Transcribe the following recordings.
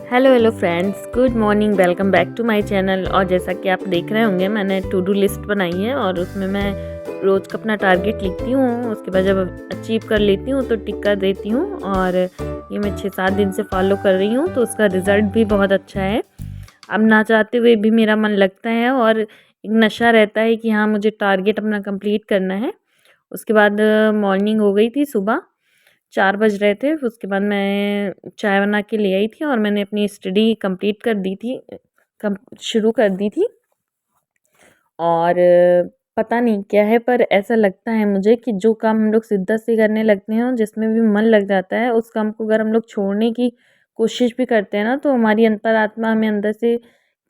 Hello friends, good morning. Welcome back to my channel. और जैसा कि आप देख रहे होंगे, मैंने टू डू लिस्ट बनाई है और उसमें मैं रोज़ का अपना टारगेट लिखती हूँ। उसके बाद जब अचीव कर लेती हूँ तो टिक कर देती हूँ। और ये मैं 6-7 दिन से फॉलो कर रही हूँ, तो उसका रिज़ल्ट भी बहुत अच्छा है। अब ना चाहते हुए भी मेरा मन लगता है और एक नशा रहता है कि हाँ, मुझे टारगेट अपना कंप्लीट करना है। उसके बाद मॉर्निंग हो गई थी, सुबह 4 बज रहे थे। उसके बाद मैं चाय बना के ले आई थी और मैंने अपनी स्टडी कंप्लीट कर दी थी, कम शुरू कर दी थी। और पता नहीं क्या है, पर ऐसा लगता है मुझे कि जो काम हम लोग शिद्दत से करने लगते हैं और जिसमें भी मन लग जाता है, उस काम को अगर हम लोग छोड़ने की कोशिश भी करते हैं ना, तो हमारी अंतरात्मा हमें अंदर से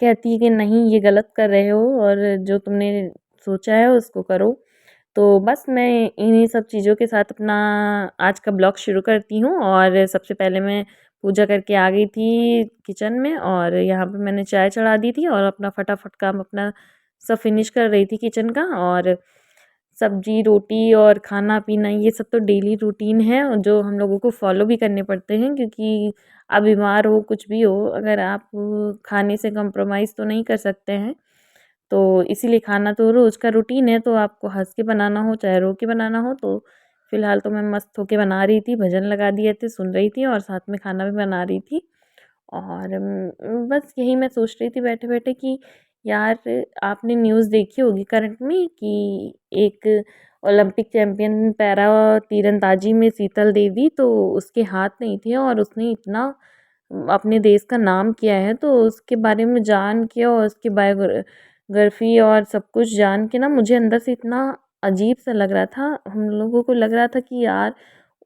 कहती है कि नहीं, ये गलत कर रहे हो और जो तुमने सोचा है उसको करो। तो बस मैं इन्हीं सब चीज़ों के साथ अपना आज का ब्लॉग शुरू करती हूँ। और सबसे पहले मैं पूजा करके आ गई थी किचन में, और यहाँ पे मैंने चाय चढ़ा दी थी और अपना फटाफट काम अपना सब फिनिश कर रही थी किचन का। और सब्जी रोटी और खाना पीना ये सब तो डेली रूटीन है, और जो हम लोगों को फॉलो भी करने पड़ते हैं, क्योंकि आप बीमार हो कुछ भी हो, अगर आप खाने से कंप्रोमाइज़ तो नहीं कर सकते हैं। तो इसीलिए खाना तो रोज़ का रूटीन है, तो आपको हँस के बनाना हो चाहे रो के बनाना हो। तो फ़िलहाल तो मैं मस्त होके बना रही थी, भजन लगा दिए थे, सुन रही थी और साथ में खाना भी बना रही थी। और बस यही मैं सोच रही थी बैठे-बैठे कि यार, आपने न्यूज़ देखी होगी करंट में कि एक ओलंपिक चैंपियन पैरा तीरंदाजी में शीतल देवी, तो उसके हाथ नहीं थे और उसने इतना अपने देश का नाम किया है। तो उसके बारे में जान के और उसकी बायोग्राफी और सब कुछ जान के ना, मुझे अंदर से इतना अजीब सा लग रहा था। हम लोगों को लग रहा था कि यार,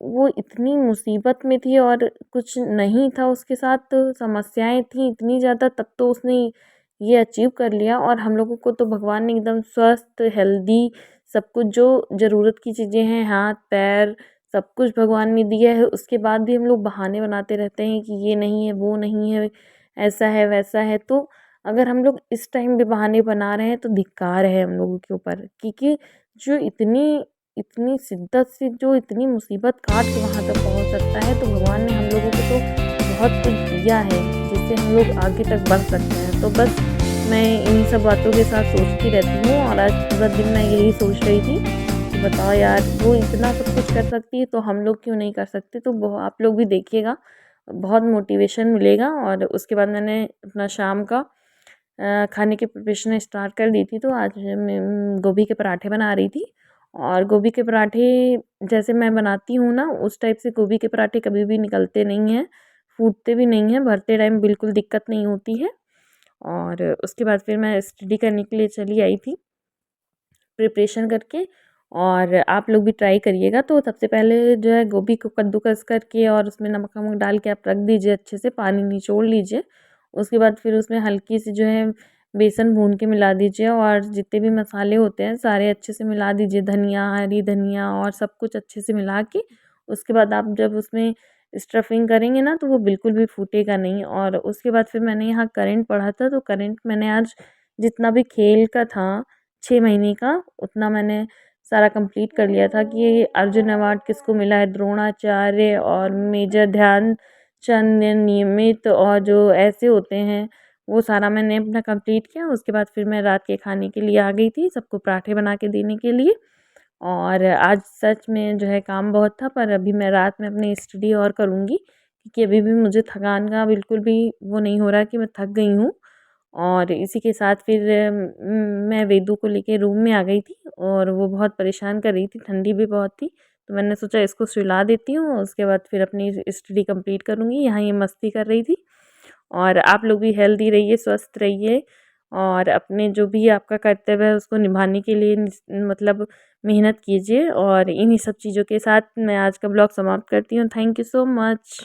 वो इतनी मुसीबत में थी और कुछ नहीं था उसके साथ, तो समस्याएं थी इतनी ज़्यादा, तब तो उसने ये अचीव कर लिया। और हम लोगों को तो भगवान ने एकदम स्वस्थ हेल्दी सब कुछ जो ज़रूरत की चीज़ें हैं, हाथ पैर सब कुछ भगवान ने दिया है। उसके बाद भी हम लोग बहाने बनाते रहते हैं कि ये नहीं है, वो नहीं है, ऐसा है वैसा है। तो अगर हम लोग इस टाइम भी बहाने बना रहे हैं तो धिक्कार है हम लोगों के ऊपर, क्योंकि जो इतनी इतनी शिद्दत से जो इतनी मुसीबत काट के वहाँ तक पहुँच सकता है, तो भगवान ने हम लोगों को तो बहुत कुछ दिया है जिससे हम लोग आगे तक बढ़ सकते हैं। तो बस मैं इन्हीं सब बातों के साथ सोचती रहती हूँ, और आज पूरा दिन मैं यही सोच रही थी कि बताओ यार, वो इतना सब कुछ कर सकती है तो हम लोग क्यों नहीं कर सकते। तो आप लोग भी देखिएगा, बहुत मोटिवेशन मिलेगा। और उसके बाद मैंने अपना शाम का खाने की प्रिपरेशन स्टार्ट कर दी थी। तो आज मैं गोभी के पराठे बना रही थी। और गोभी के पराठे जैसे मैं बनाती हूँ ना, उस टाइप से गोभी के पराठे कभी भी निकलते नहीं हैं, फूटते भी नहीं हैं, भरते टाइम बिल्कुल दिक्कत नहीं होती है। और उसके बाद फिर मैं स्टडी करने के लिए चली आई थी प्रिपरेशन करके। और आप लोग भी ट्राई करिएगा। तो सबसे पहले जो है, गोभी को कद्दूकस करके और उसमें नमक वमक डाल के आप रख दीजिए, अच्छे से पानी निचोड़ लीजिए। उसके बाद फिर उसमें हल्की सी जो है बेसन भून के मिला दीजिए, और जितने भी मसाले होते हैं सारे अच्छे से मिला दीजिए, धनिया, हरी धनिया और सब कुछ अच्छे से मिला के। उसके बाद आप जब उसमें स्टफिंग करेंगे ना, तो वो बिल्कुल भी फूटेगा नहीं। और उसके बाद फिर मैंने यहाँ करंट पढ़ा था, तो करंट मैंने आज जितना भी खेल का था 6 महीने का, उतना मैंने सारा कंप्लीट कर लिया था कि अर्जुन अवार्ड किसको मिला है, द्रोणाचार्य और मेजर ध्यानचंद, नियमित और जो ऐसे होते हैं, वो सारा मैंने अपना कंप्लीट किया। उसके बाद फिर मैं रात के खाने के लिए आ गई थी, सबको पराठे बना के देने के लिए। और आज सच में जो है काम बहुत था, पर अभी मैं रात में अपनी स्टडी और करूँगी, क्योंकि अभी भी मुझे थकान का बिल्कुल भी वो नहीं हो रहा कि मैं थक गई हूँ। और इसी के साथ फिर मैं वेदू को लेके रूम में आ गई थी, और वो बहुत परेशान कर रही थी, ठंडी भी बहुत थी। तो मैंने सोचा इसको सुला देती हूँ, उसके बाद फिर अपनी स्टडी कंप्लीट करूँगी। यहाँ ये मस्ती कर रही थी। और आप लोग भी हेल्दी रहिए, स्वस्थ रहिए, और अपने जो भी आपका कर्तव्य है उसको निभाने के लिए मतलब मेहनत कीजिए। और इन्हीं सब चीज़ों के साथ मैं आज का ब्लॉग समाप्त करती हूँ। Thank you so much.